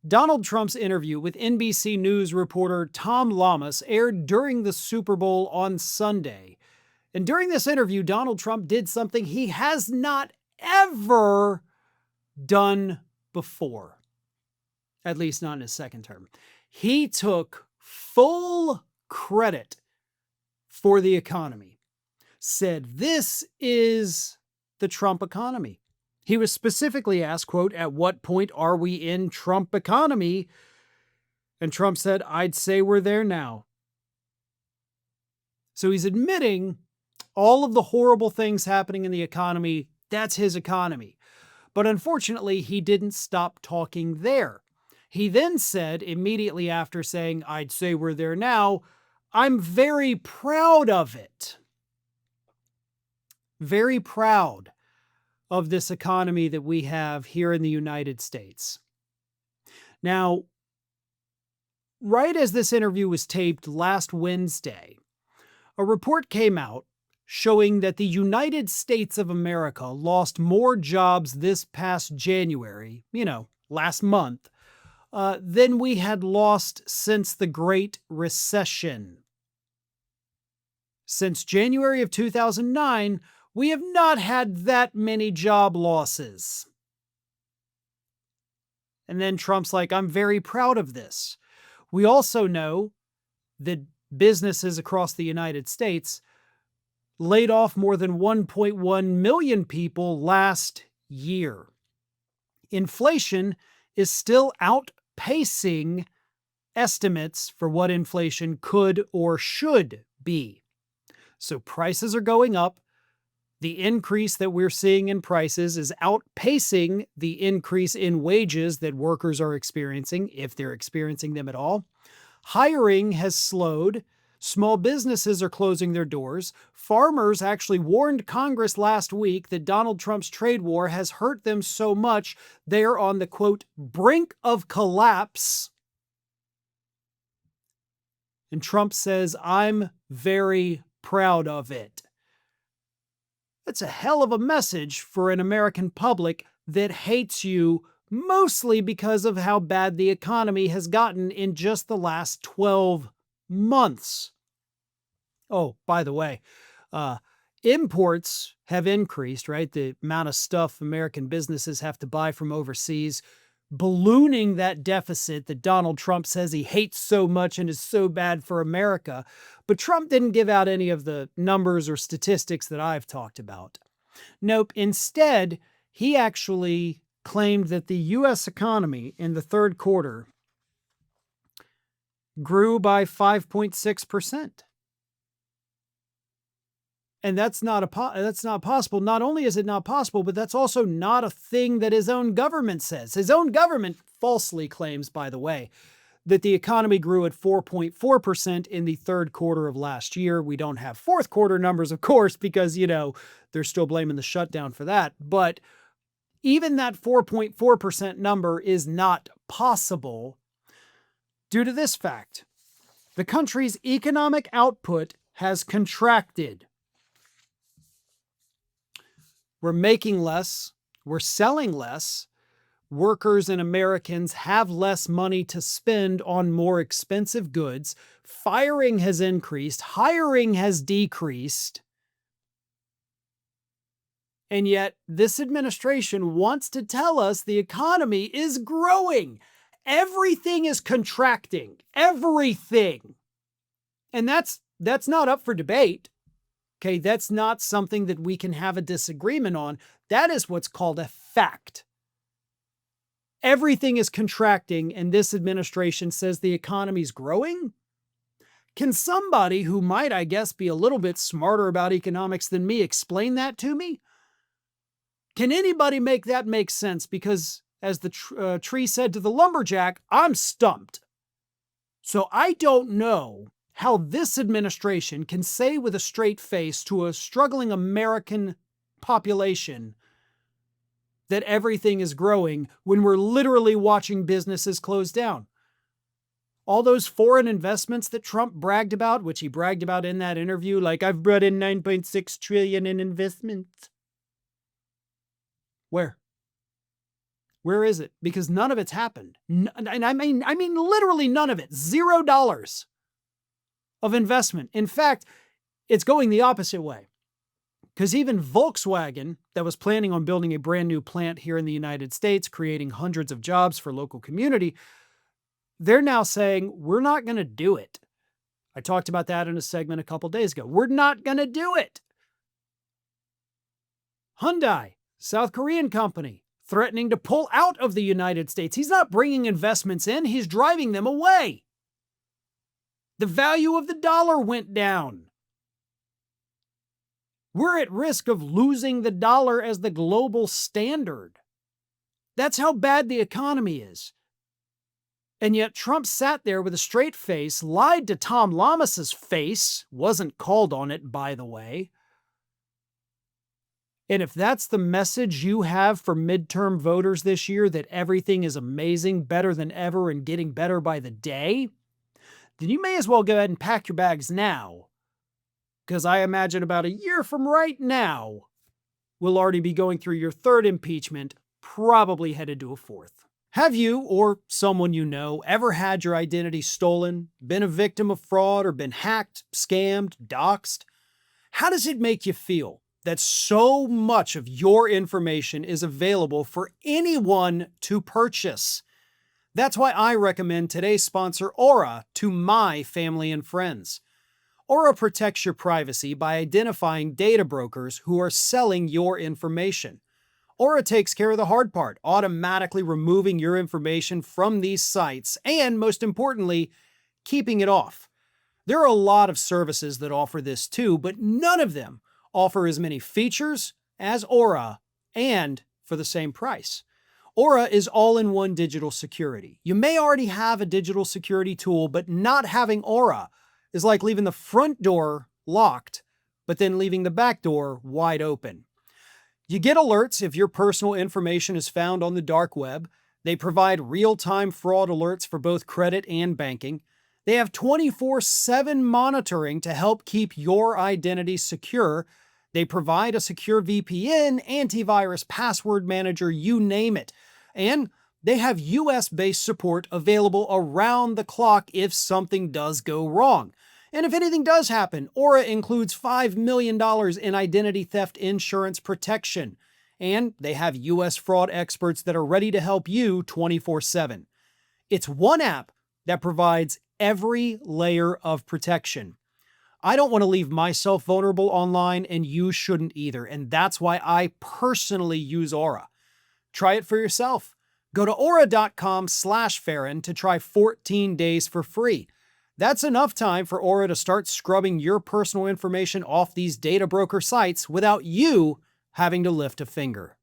Donald Trump's interview with NBC News reporter Tom Lamas aired during the Super Bowl on Sunday. And during this interview, Donald Trump did something he has not ever done before, at least not in his second term. He took full credit for the economy, said this is the Trump economy. He was specifically asked, quote, "At what point are we in Trump economy?" And Trump said, "I'd say we're there now." So he's admitting all of the horrible things happening in the economy, that's his economy. But unfortunately, he didn't stop talking there. He then said, immediately after saying, "I'd say we're there now," "I'm very proud of it." Very proud of this economy that we have here in the United States. Now, right as this interview was taped last Wednesday, a report came out showing that the United States of America lost more jobs this past January, last month, than we had lost since the Great Recession. Since January of 2009, we have not had that many job losses. And then Trump's like, "I'm very proud of this." We also know that businesses across the United States laid off more than 1.1 million people last year. Inflation is still outpacing estimates for what inflation could or should be. So prices are going up. The increase that we're seeing in prices is outpacing the increase in wages that workers are experiencing, if they're experiencing them at all. Hiring has slowed. Small businesses are closing their doors. Farmers actually warned Congress last week that Donald Trump's trade war has hurt them so much they're on the, quote, "brink of collapse." And Trump says, "I'm very proud of it." That's a hell of a message for an American public that hates you mostly because of how bad the economy has gotten in just the last 12 months. Oh, by the way, imports have increased, right? The amount of stuff American businesses have to buy from overseas, ballooning that deficit that Donald Trump says he hates so much and is so bad for America. But Trump didn't give out any of the numbers or statistics that I've talked about. Nope. Instead, he actually claimed that the U.S. economy in the third quarter grew by 5.6%. And that's not possible. Not only is it not possible, but that's also not a thing that his own government says. His own government falsely claims, by the way, that the economy grew at 4.4% in the third quarter of last year. We don't have fourth quarter numbers, of course, because, they're still blaming the shutdown for that. But even that 4.4% number is not possible due to this fact. The country's economic output has contracted. We're making less, we're selling less, workers and Americans have less money to spend on more expensive goods, firing has increased, hiring has decreased, and yet this administration wants to tell us the economy is growing. Everything is contracting. Everything. And that's not up for debate. Okay, that's not something that we can have a disagreement on. That is what's called a fact. Everything is contracting, and this administration says the economy's growing? Can somebody who might, I guess, be a little bit smarter about economics than me explain that to me? Can anybody make that make sense? Because as the tree said to the lumberjack, I'm stumped. So I don't know how this administration can say with a straight face to a struggling American population that everything is growing when we're literally watching businesses close down. All those foreign investments that Trump bragged about, which he bragged about in that interview, like I've brought in $9.6 trillion in investments. Where? Where is it? Because none of it's happened. And I mean literally none of it. $0 of investment. In fact, it's going the opposite way. Because even Volkswagen, that was planning on building a brand new plant here in the United States, creating hundreds of jobs for local community, they're now saying, we're not going to do it. I talked about that in a segment a couple days ago. We're not going to do it. Hyundai, South Korean company, threatening to pull out of the United States. He's not bringing investments in, he's driving them away. The value of the dollar went down. We're at risk of losing the dollar as the global standard. That's how bad the economy is. And yet Trump sat there with a straight face, lied to Tom Lamas's face, wasn't called on it, by the way. And if that's the message you have for midterm voters this year, that everything is amazing, better than ever, and getting better by the day, then you may as well go ahead and pack your bags now. Because I imagine about a year from right now, we'll already be going through your third impeachment, probably headed to a fourth. Have you, or someone you know, ever had your identity stolen, been a victim of fraud, or been hacked, scammed, doxxed? How does it make you feel that so much of your information is available for anyone to purchase? That's why I recommend today's sponsor, Aura, to my family and friends. Aura protects your privacy by identifying data brokers who are selling your information. Aura takes care of the hard part, automatically removing your information from these sites and, most importantly, keeping it off. There are a lot of services that offer this too, but none of them offer as many features as Aura and for the same price. Aura is all-in-one digital security. You may already have a digital security tool, but not having Aura is like leaving the front door locked, but then leaving the back door wide open. You get alerts if your personal information is found on the dark web. They provide real-time fraud alerts for both credit and banking. They have 24/7 monitoring to help keep your identity secure. They provide a secure VPN, antivirus, password manager, you name it. And they have US-based support available around the clock if something does go wrong. And if anything does happen, Aura includes $5 million in identity theft insurance protection. And they have US fraud experts that are ready to help you 24/7. It's one app that provides every layer of protection. I don't want to leave myself vulnerable online, and you shouldn't either. And that's why I personally use Aura. Try it for yourself. Go to aura.com/Farron to try 14 days for free. That's enough time for Aura to start scrubbing your personal information off these data broker sites without you having to lift a finger.